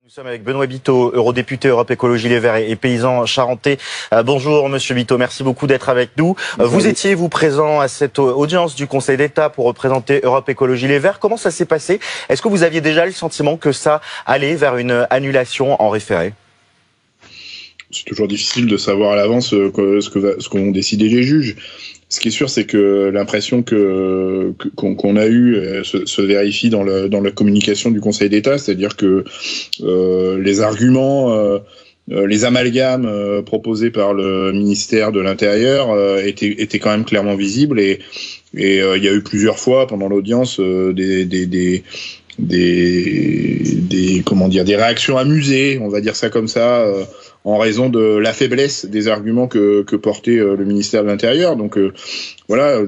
Nous sommes avec Benoît Biteau, eurodéputé Europe Écologie Les Verts et paysan charentais. Bonjour Monsieur Biteau, merci beaucoup d'être avec nous. Vous étiez présent à cette audience du Conseil d'État pour représenter Europe Écologie Les Verts. Comment ça s'est passé? Est-ce que vous aviez déjà le sentiment que ça allait vers une annulation en référé? C'est toujours difficile de savoir à l'avance ce qu'ont décidé les juges. Ce qui est sûr, c'est que l'impression qu'on a eue se vérifie dans la communication du Conseil d'État, c'est-à-dire que les arguments, les amalgames proposés par le ministère de l'Intérieur étaient quand même clairement visibles et il y a eu plusieurs fois pendant l'audience des réactions amusées, on va dire ça comme ça, en raison de la faiblesse des arguments que portait le ministère de l'Intérieur. Donc voilà.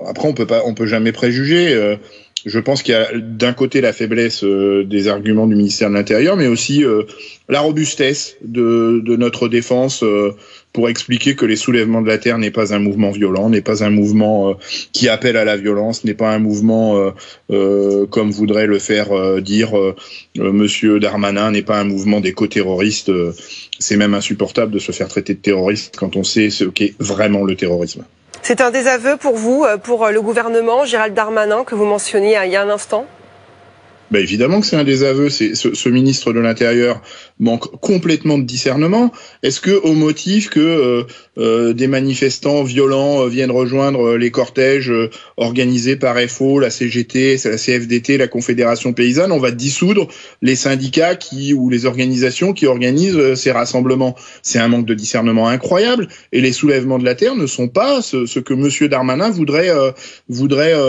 Après, on peut jamais préjuger. Je pense qu'il y a d'un côté la faiblesse des arguments du ministère de l'Intérieur, mais aussi la robustesse de notre défense pour expliquer que les soulèvements de la terre n'est pas un mouvement violent, n'est pas un mouvement qui appelle à la violence, n'est pas un mouvement comme voudrait le faire dire Monsieur Darmanin, n'est pas un mouvement d'éco-terroristes. C'est même insupportable de se faire traiter de terroriste quand on sait ce qu'est vraiment le terrorisme. C'est un désaveu pour vous, pour le gouvernement, Gérald Darmanin, que vous mentionniez il y a un instant? Ben évidemment que c'est un désaveu. Ce ministre de l'Intérieur manque complètement de discernement. Est-ce que au motif que des manifestants violents viennent rejoindre les cortèges organisés par FO, la CGT, la CFDT, la Confédération paysanne, on va dissoudre les syndicats ou les organisations qui organisent ces rassemblements? C'est un manque de discernement incroyable. Et les soulèvements de la terre ne sont pas ce que Monsieur Darmanin voudrait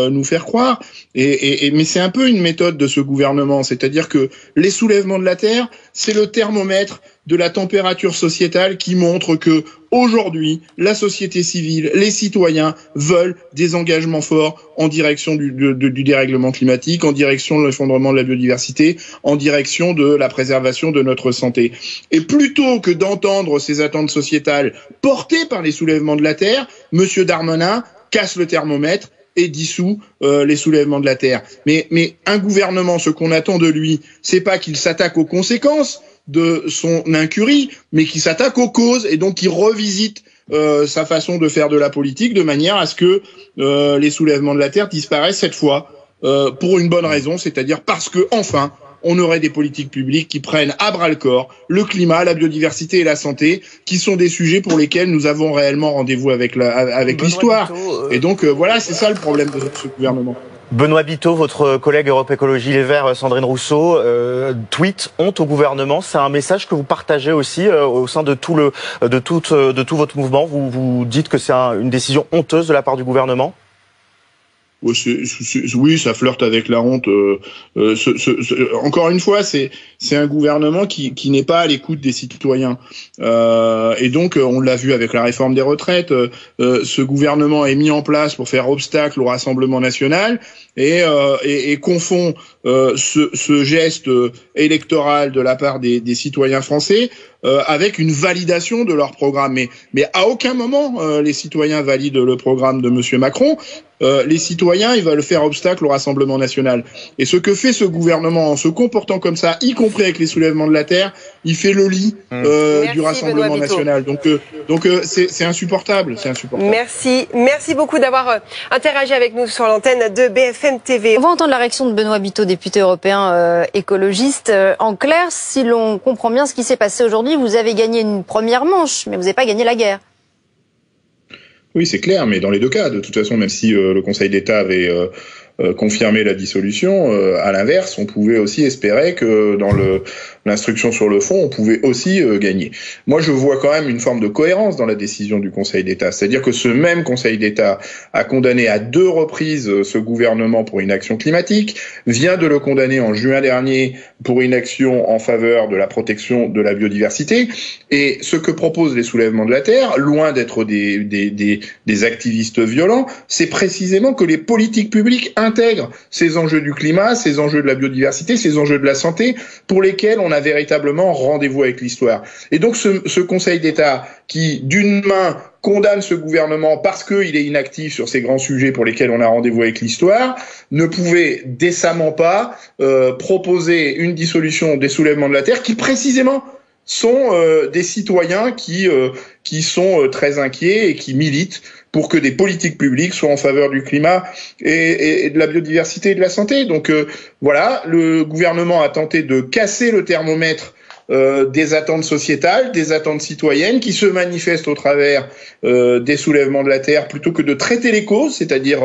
nous faire croire. Mais c'est un peu une méthode de ce gouvernement, c'est-à-dire que les soulèvements de la terre, c'est le thermomètre de la température sociétale qui montre que aujourd'hui, la société civile, les citoyens veulent des engagements forts en direction du dérèglement climatique, en direction de l'effondrement de la biodiversité, en direction de la préservation de notre santé. Et plutôt que d'entendre ces attentes sociétales portées par les soulèvements de la terre, Monsieur Darmanin casse le thermomètre et dissout les soulèvements de la terre. Mais un gouvernement, ce qu'on attend de lui, c'est pas qu'il s'attaque aux conséquences de son incurie, mais qu'il s'attaque aux causes et donc qu'il revisite sa façon de faire de la politique de manière à ce que les soulèvements de la terre disparaissent cette fois pour une bonne raison, c'est-à-dire parce que enfin on aurait des politiques publiques qui prennent à bras-le-corps le climat, la biodiversité et la santé, qui sont des sujets pour lesquels nous avons réellement rendez-vous avec l'histoire. Et donc voilà, c'est ça le problème de ce gouvernement. Benoît Biteau, votre collègue Europe Écologie Les Verts, Sandrine Rousseau, tweet honte au gouvernement. C'est un message que vous partagez aussi au sein de tout votre mouvement. Vous dites que c'est une décision honteuse de la part du gouvernement? Oui, ça flirte avec la honte. Encore une fois, c'est un gouvernement qui n'est pas à l'écoute des citoyens. Et donc, on l'a vu avec la réforme des retraites. Ce gouvernement est mis en place pour faire obstacle au Rassemblement national et confond ce geste électoral de la part des citoyens français avec une validation de leur programme. Mais à aucun moment les citoyens valident le programme de Monsieur Macron. Les citoyens, ils veulent faire obstacle au Rassemblement national. Et ce que fait ce gouvernement en se comportant comme ça, y compris avec les soulèvements de la terre, il fait le lit du Rassemblement national. Donc c'est insupportable, c'est insupportable. Merci beaucoup d'avoir interagi avec nous sur l'antenne de BFM TV. On va entendre la réaction de Benoît Biteau, député européen écologiste. En clair, si l'on comprend bien ce qui s'est passé aujourd'hui, vous avez gagné une première manche, mais vous n'avez pas gagné la guerre. Oui, c'est clair, mais dans les deux cas, de toute façon, même si le Conseil d'État avait confirmé la dissolution, à l'inverse, on pouvait aussi espérer que dans l'instruction sur le fond, on pouvait aussi gagner. Moi, je vois quand même une forme de cohérence dans la décision du Conseil d'État, c'est-à-dire que ce même Conseil d'État a condamné à 2 reprises ce gouvernement pour inaction climatique, vient de le condamner en juin dernier pour inaction en faveur de la protection de la biodiversité, et ce que proposent les soulèvements de la terre, loin d'être des activistes violents, c'est précisément que les politiques publiques intègre ces enjeux du climat, ces enjeux de la biodiversité, ces enjeux de la santé, pour lesquels on a véritablement rendez-vous avec l'histoire. Et donc ce Conseil d'État qui, d'une main, condamne ce gouvernement parce qu'il est inactif sur ces grands sujets pour lesquels on a rendez-vous avec l'histoire, ne pouvait décemment pas proposer une dissolution des soulèvements de la Terre qui, précisément, sont des citoyens qui sont très inquiets et qui militent pour que des politiques publiques soient en faveur du climat et de la biodiversité et de la santé. Donc voilà, le gouvernement a tenté de casser le thermomètre des attentes sociétales, des attentes citoyennes qui se manifestent au travers des soulèvements de la Terre plutôt que de traiter les causes, c'est-à-dire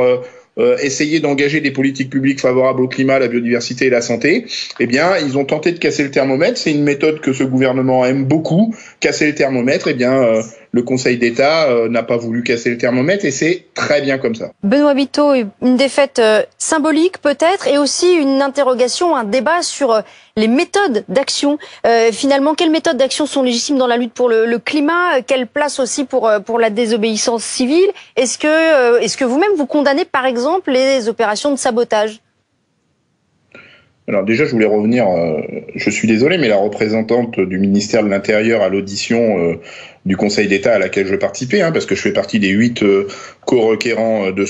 essayer d'engager des politiques publiques favorables au climat, la biodiversité et la santé. Eh bien, ils ont tenté de casser le thermomètre. C'est une méthode que ce gouvernement aime beaucoup, casser le thermomètre. Eh bien, le Conseil d'État n'a pas voulu casser le thermomètre et c'est très bien comme ça. Benoît Biteau, une défaite symbolique peut-être et aussi une interrogation, un débat sur les méthodes d'action. Finalement, quelles méthodes d'action sont légitimes dans la lutte pour le climat? Quelle place aussi pour la désobéissance civile? Est-ce que vous-même vous condamnez par exemple les opérations de sabotage? Alors déjà, je voulais revenir, je suis désolé, mais la représentante du ministère de l'Intérieur à l'audition du Conseil d'État à laquelle je participais, parce que je fais partie des 8 co-requérants de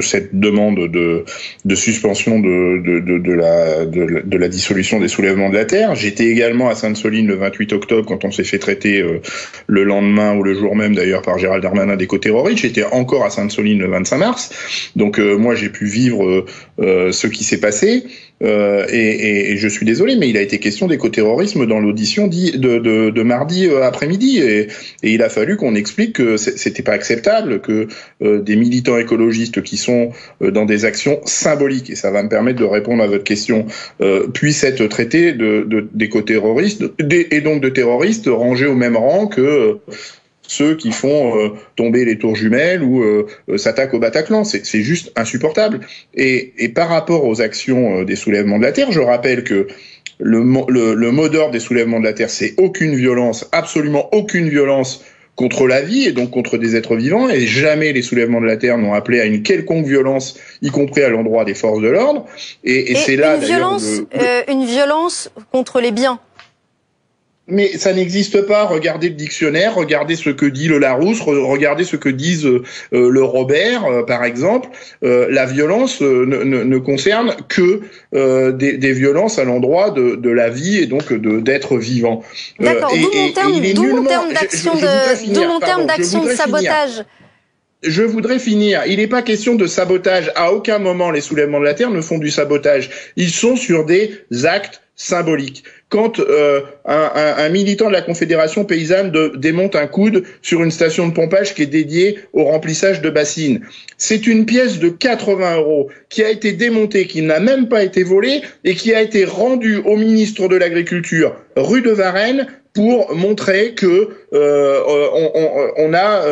cette demande de suspension de la dissolution des soulèvements de la Terre. J'étais également à Sainte-Soline le 28 octobre quand on s'est fait traiter le lendemain ou le jour même d'ailleurs par Gérald Darmanin d'éco-terroriste. J'étais encore à Sainte-Soline le 25 mars. Donc moi j'ai pu vivre ce qui s'est passé. Et je suis désolé, mais il a été question d'éco-terrorisme dans l'audition de mardi après-midi, et il a fallu qu'on explique que c'était pas acceptable que des militants écologistes qui sont dans des actions symboliques, et ça va me permettre de répondre à votre question, puissent être traités d'éco-terroristes et donc de terroristes rangés au même rang que ceux qui font tomber les tours jumelles ou s'attaquent au Bataclan. C'est juste insupportable. Et par rapport aux actions des soulèvements de la Terre, je rappelle que le mot d'ordre des soulèvements de la Terre, c'est aucune violence, absolument aucune violence contre la vie et donc contre des êtres vivants, et jamais les soulèvements de la Terre n'ont appelé à une quelconque violence, y compris à l'endroit des forces de l'ordre. Et c'est là d'ailleurs une violence contre les biens. Mais ça n'existe pas. Regardez le dictionnaire, regardez ce que dit le Larousse, regardez ce que disent le Robert, par exemple. La violence ne concerne que des violences à l'endroit de la vie et donc d'être vivant. D'accord, d'où mon terme d'action de sabotage. Je voudrais finir. Il n'est pas question de sabotage. À aucun moment, les soulèvements de la Terre ne font du sabotage. Ils sont sur des actes symbolique. Quand un militant de la Confédération paysanne démonte un coude sur une station de pompage qui est dédiée au remplissage de bassines, c'est une pièce de 80 € qui a été démontée, qui n'a même pas été volée et qui a été rendue au ministre de l'Agriculture, rue de Varennes, pour montrer que on a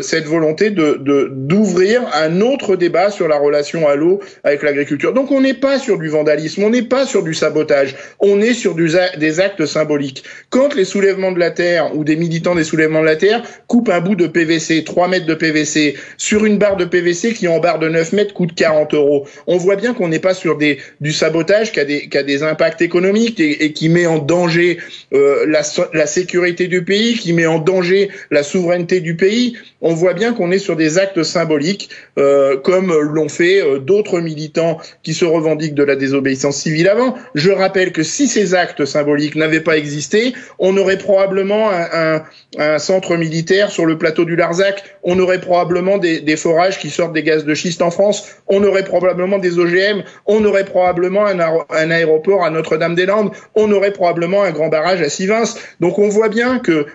cette volonté d'ouvrir un autre débat sur la relation à l'eau avec l'agriculture. Donc on n'est pas sur du vandalisme, on n'est pas sur du sabotage, on est sur des actes symboliques. Quand les soulèvements de la Terre ou des militants des soulèvements de la Terre coupent un bout de PVC, 3 mètres de PVC, sur une barre de PVC qui en barre de 9 mètres coûte 40 €, on voit bien qu'on n'est pas sur du sabotage qui a des impacts économiques et qui met en danger la sécurité du pays, qui met en danger la souveraineté du pays. On voit bien qu'on est sur des actes symboliques, comme l'ont fait d'autres militants qui se revendiquent de la désobéissance civile avant. Je rappelle que si ces actes symboliques n'avaient pas existé, on aurait probablement un centre militaire sur le plateau du Larzac, on aurait probablement des forages qui sortent des gaz de schiste en France, on aurait probablement des OGM, on aurait probablement un aéroport à Notre-Dame-des-Landes, on aurait probablement un grand barrage à Sivins. Donc on voit bien que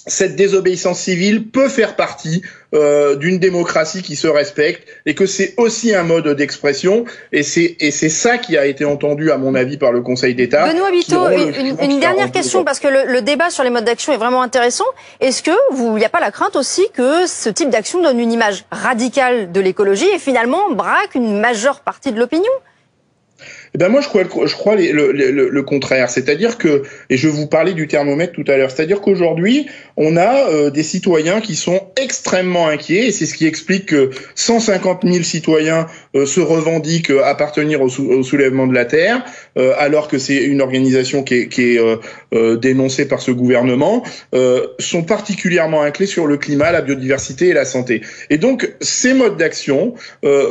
cette désobéissance civile peut faire partie d'une démocratie qui se respecte et que c'est aussi un mode d'expression et c'est ça qui a été entendu à mon avis par le Conseil d'État. Benoît Biteau, une dernière question parce que le débat sur les modes d'action est vraiment intéressant. Est-ce que il n'y a pas la crainte aussi que ce type d'action donne une image radicale de l'écologie et finalement braque une majeure partie de l'opinion ? Eh ben moi je crois le contraire, c'est-à-dire que, et je vous parlais du thermomètre tout à l'heure, c'est-à-dire qu'aujourd'hui on a des citoyens qui sont extrêmement inquiets et c'est ce qui explique que 150 000 citoyens se revendique appartenir au soulèvement de la Terre, alors que c'est une organisation qui est dénoncée par ce gouvernement, sont particulièrement inclins sur le climat, la biodiversité et la santé. Et donc, ces modes d'action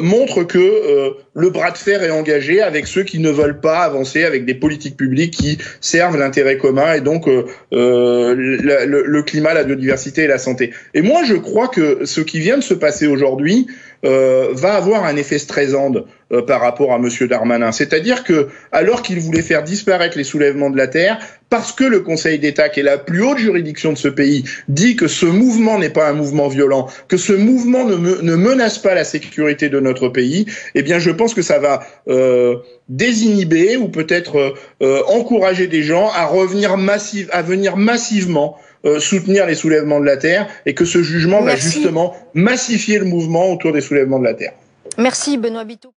montrent que le bras de fer est engagé avec ceux qui ne veulent pas avancer avec des politiques publiques qui servent l'intérêt commun et donc le climat, la biodiversité et la santé. Et moi, je crois que ce qui vient de se passer aujourd'hui va avoir un effet Streisand par rapport à Monsieur Darmanin. C'est-à-dire que, alors qu'il voulait faire disparaître les soulèvements de la Terre, parce que le Conseil d'État, qui est la plus haute juridiction de ce pays, dit que ce mouvement n'est pas un mouvement violent, que ce mouvement ne menace pas la sécurité de notre pays, eh bien, je pense que ça va désinhiber ou peut-être encourager des gens à venir massivement soutenir les soulèvements de la Terre, et que ce jugement va justement massifier le mouvement autour des soulèvements de la Terre. Merci Benoît Biteau.